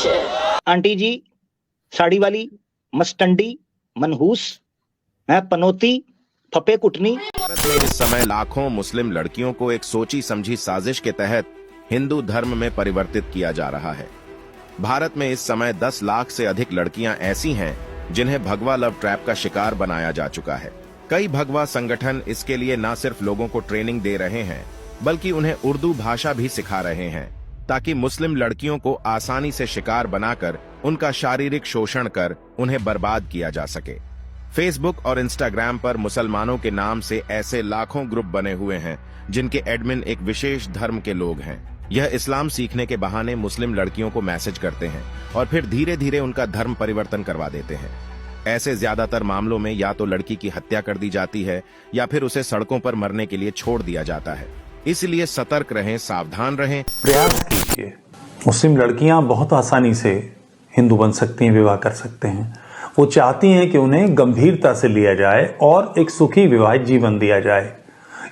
है। आंटी जी, साड़ी वाली, मस्टंडी, मनहूस, पनौती, फपे कुटनी। भारत में इस समय लाखों मुस्लिम लड़कियों को एक सोची समझी साजिश के तहत हिंदू धर्म में परिवर्तित किया जा रहा है। भारत में इस समय 10 लाख से अधिक लड़कियां ऐसी हैं जिन्हें भगवा लव ट्रैप का शिकार बनाया जा चुका है। कई भगवा संगठन इसके लिए न सिर्फ लोगों को ट्रेनिंग दे रहे हैं बल्कि उन्हें उर्दू भाषा भी सिखा रहे हैं ताकि मुस्लिम लड़कियों को आसानी से शिकार बनाकर उनका शारीरिक शोषण कर उन्हें बर्बाद किया जा सके। फेसबुक और इंस्टाग्राम पर मुसलमानों के नाम से ऐसे लाखों ग्रुप बने हुए हैं जिनके एडमिन एक विशेष धर्म के लोग हैं। यह इस्लाम सीखने के बहाने मुस्लिम लड़कियों को मैसेज करते हैं और फिर धीरे धीरे उनका धर्म परिवर्तन करवा देते हैं। ऐसे ज्यादातर मामलों में या तो लड़की की हत्या कर दी जाती है या फिर उसे सड़कों पर मरने के लिए छोड़ दिया जाता है। इसलिए सतर्क रहें, सावधान रहें। प्रयास कीजिए। मुस्लिम लड़कियां बहुत आसानी से हिंदू बन सकती हैं, विवाह कर सकते हैं। वो चाहती हैं कि उन्हें गंभीरता से लिया जाए और एक सुखी विवाहित जीवन दिया जाए।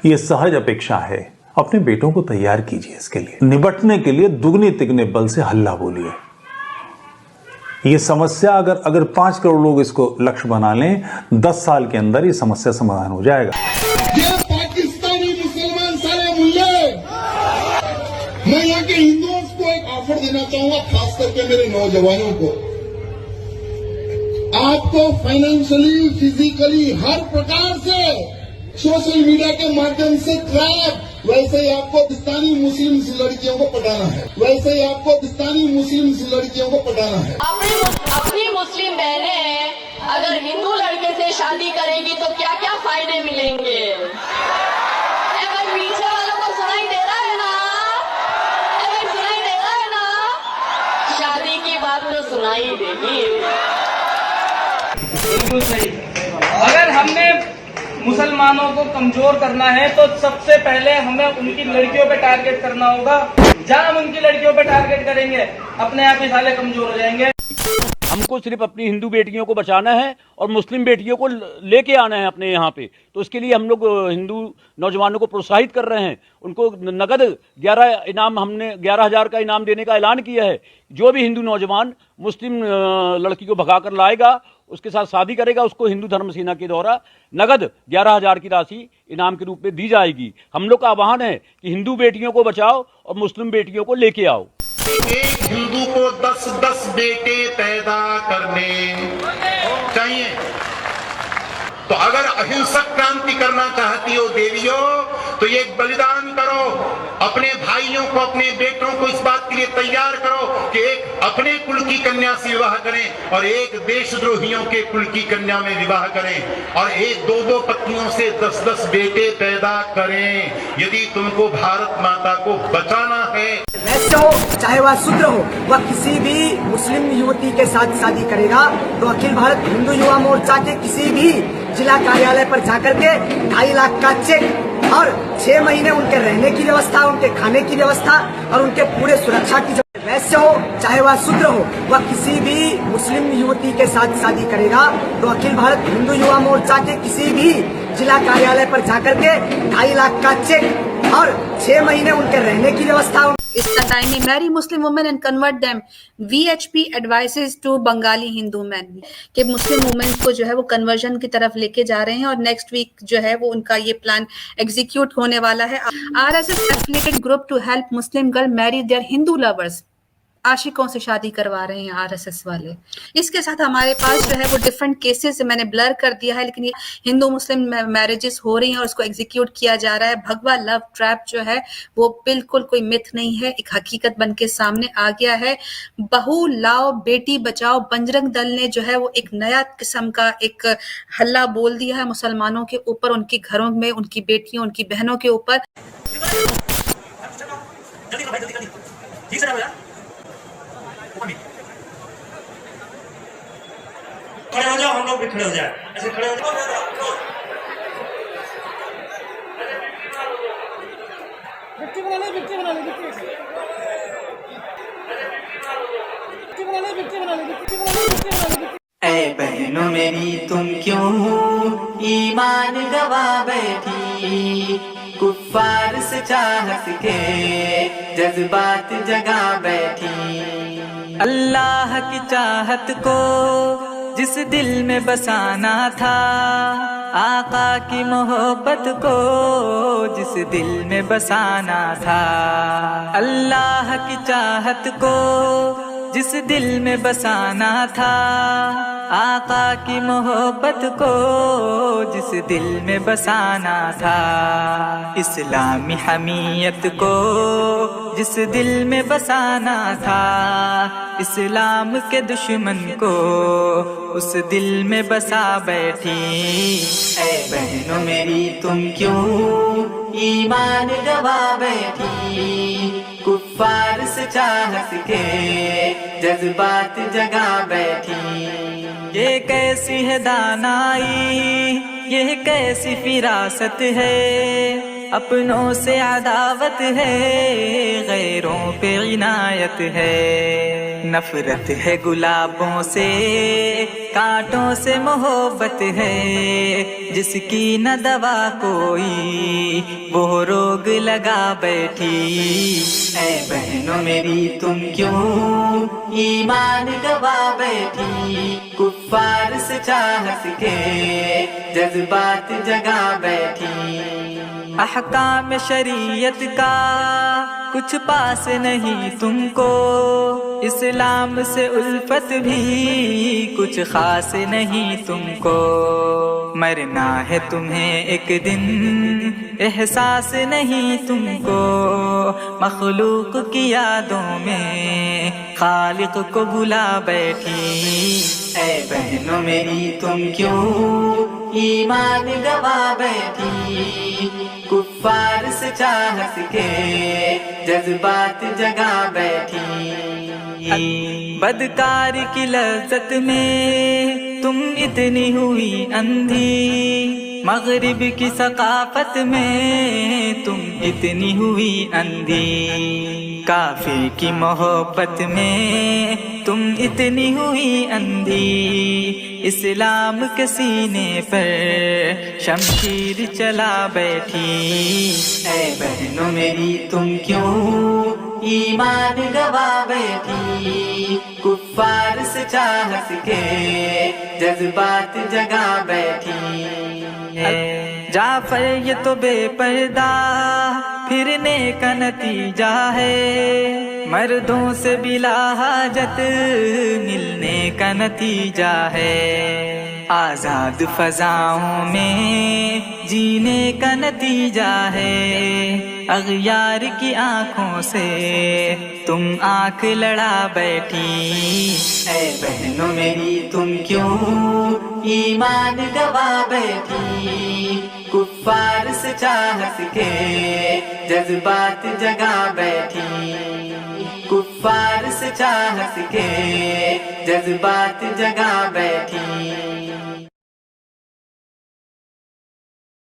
ये सहज अपेक्षा है। अपने बेटों को तैयार कीजिए इसके लिए। निपटने के लिए दुगने तिगने बल से हल्ला बोलिए। ये समस्या अगर 5 करोड़ लोग इसको लक्ष्य बना लें, 10 साल के अंदर ये समस्या समाधान हो जाएगा। ये पाकिस्तानी मुसलमान सारे मुल्ले, मैं यहाँ के हिंदुओं को एक ऑफर देना चाहूंगा, खास करके मेरे नौजवानों को। आपको फाइनेंशियली, फिजिकली, हर प्रकार से सोशल मीडिया के माध्यम से ट्रैप, वैसे ही आपको पाकिस्तानी मुस्लिम लड़कियों को पटाना है, वैसे ही आपको पाकिस्तानी मुस्लिम लड़कियों को पटाना है। अपनी मुस्लिम बहनें अगर हिंदू लड़के से शादी करेगी तो क्या क्या फायदे मिलेंगे? भाई पीछे वालों को सुनाई दे रहा है ना? भाई सुनाई दे रहा है ना? शादी की बात तो सुनाई देगी। बिल्कुल सही। अगर हमने मुसलमानों को कमजोर करना है तो सबसे पहले हमें उनकी लड़कियों पे टारगेट करना होगा। जहां हम उनकी लड़कियों पे टारगेट करेंगे अपने आप ही साले कमजोर हो जाएंगे। हमको सिर्फ अपनी हिंदू बेटियों को बचाना है और मुस्लिम बेटियों को लेके आना है अपने यहाँ पे। तो इसके लिए हम लोग हिंदू नौजवानों को प्रोत्साहित कर रहे हैं। उनको नगद 11 इनाम, हमने 11,000 का इनाम देने का ऐलान किया है। जो भी हिंदू नौजवान मुस्लिम लड़की को भगा कर लाएगा, उसके साथ शादी करेगा, उसको हिंदू धर्म सेना के द्वारा नगद 11,000 की राशि इनाम के रूप में दी जाएगी। हम लोग का आह्वान है कि हिंदू बेटियों को बचाओ और मुस्लिम बेटियों को लेके आओ। एक हिंदू को 10-10 बेटे पैदा करने चाहिए। तो अगर अहिंसक क्रांति करना चाहती हो देवियों, तो ये बलिदान करो। अपने भाइयों को, अपने बेटों को इस बात के लिए तैयार करो कि एक अपने कुल की कन्या से विवाह करें और एक देशद्रोहियों के कुल की कन्या में विवाह करें और एक 2-2 पत्नियों से 10-10 बेटे पैदा करें। यदि तुमको भारत माता को बचाना है। वैसे हो चाहे वह शूद्र हो, वह किसी भी मुस्लिम युवती के साथ शादी करेगा तो अखिल भारत हिंदू युवा मोर्चा के किसी भी जिला कार्यालय पर जाकर के 2.5 लाख का चेक और 6 महीने उनके रहने की व्यवस्था, उनके खाने की व्यवस्था और उनके पूरे सुरक्षा की। वैसे हो चाहे वह शूद्र हो, वह किसी भी मुस्लिम युवती के साथ शादी करेगा तो अखिल भारत हिंदू युवा मोर्चा के किसी भी जिला कार्यालय पर जाकर के 2.5 लाख का चेक और 6 महीने उनके रहने की व्यवस्था। It's the time we marry Muslim women and convert them. VHP advises to Bengali Hindu men कि मुस्लिम वुमेन्स को जो है वो कन्वर्जन की तरफ लेके जा रहे हैं और नेक्स्ट वीक जो है वो उनका ये प्लान एग्जीक्यूट होने वाला है। RSS affiliated group to help Muslim girl marry their Hindu lovers. आशिकों से शादी करवा रहे हैं आरएसएस वाले। इसके साथ हमारे पास जो है वो डिफरेंट केसेस मैंने ब्लर कर दिया है, लेकिन ये हिंदू मुस्लिम मैरिजेस हो रही हैं और उसको एग्जीक्यूट किया जा रहा है। भगवा लव ट्रैप जो है वो बिल्कुल कोई मिथ नहीं है, एक हकीकत बन के सामने आ गया है। बहू लाओ बेटी बचाओ बजरंग दल ने जो है वो एक नया किस्म का एक हल्ला बोल दिया है मुसलमानों के ऊपर, उनके घरों में, उनकी बेटियों, उनकी बहनों के ऊपर। खड़े हो जाओ, हम लोग भी खड़े हो जाए, ऐसे खड़े हो जाओ। ऐ बहनों मेरी तुम क्यों ईमान गवा बैठी, कुफ्फार से चाहत के जज्बात जगा बैठी। अल्लाह की चाहत को जिस दिल में बसाना था, आका की मोहब्बत को जिस दिल में बसाना था, अल्लाह की चाहत को जिस दिल में बसाना था, आका की मोहब्बत को जिस दिल में बसाना था, इस्लामी हमीयत को जिस दिल में बसाना था, इस्लाम के दुश्मन को उस दिल में बसा बैठी। ऐ बहनों मेरी तुम क्यों ईमान गवा बैठी, कुफ्फार से चाहत के जज्बात जगा बैठी। ये कैसी है दानाई, ये कैसी फिरासत है, अपनों से अदावत है, गैरों पे इनायत है। नफरत है गुलाबों से, कांटों से मोहब्बत है, जिसकी न दवा कोई वो रोग लगा बैठी। ऐ बहनों मेरी तुम क्यों ईमान गवा बैठी, कुफ्फार से चाहत के जज्बात जगा बैठी। अहकाम शरीयत का कुछ पास नहीं तुमको, इस्लाम से उल्फत भी कुछ खास नहीं तुमको। मरना है तुम्हें एक दिन, एहसास नहीं तुमको, मखलूक की यादों में खालिक को भुला बैठी। ऐ बहनों मेरी तुम क्यों ईमान गवा बैठी, कुफ्फार से चाहत के जज्बात जगा बैठी। बदकार की लज्जत में तुम इतनी हुई अंधी, मगरिब की सकाफत में तुम इतनी हुई अंधी, काफिर की मोहब्बत में तुम इतनी हुई अंधी, इस्लाम के सीने पर शमशीर चला बैठी। ऐ बहनों मेरी तुम क्यों ईमान गवा बैठी, कुफ्फार से चाहत के जज्बात जगा बैठी। जाफर ये तो बेपर्दा फिरने का नतीजा है, मर्दों से बिला हाजत मिलने का नतीजा है, आजाद फजाओं में जीने का नतीजा है। अगयार की आंखों से तुम आंख लड़ा बैठी। ऐ बहनों मेरी तुम क्यों ईमान गवा बैठी, कुफ्फार से चाहत के जज्बात जगा बैठी। कुफ्फार से चाहत के जज्बात जगा बैठी।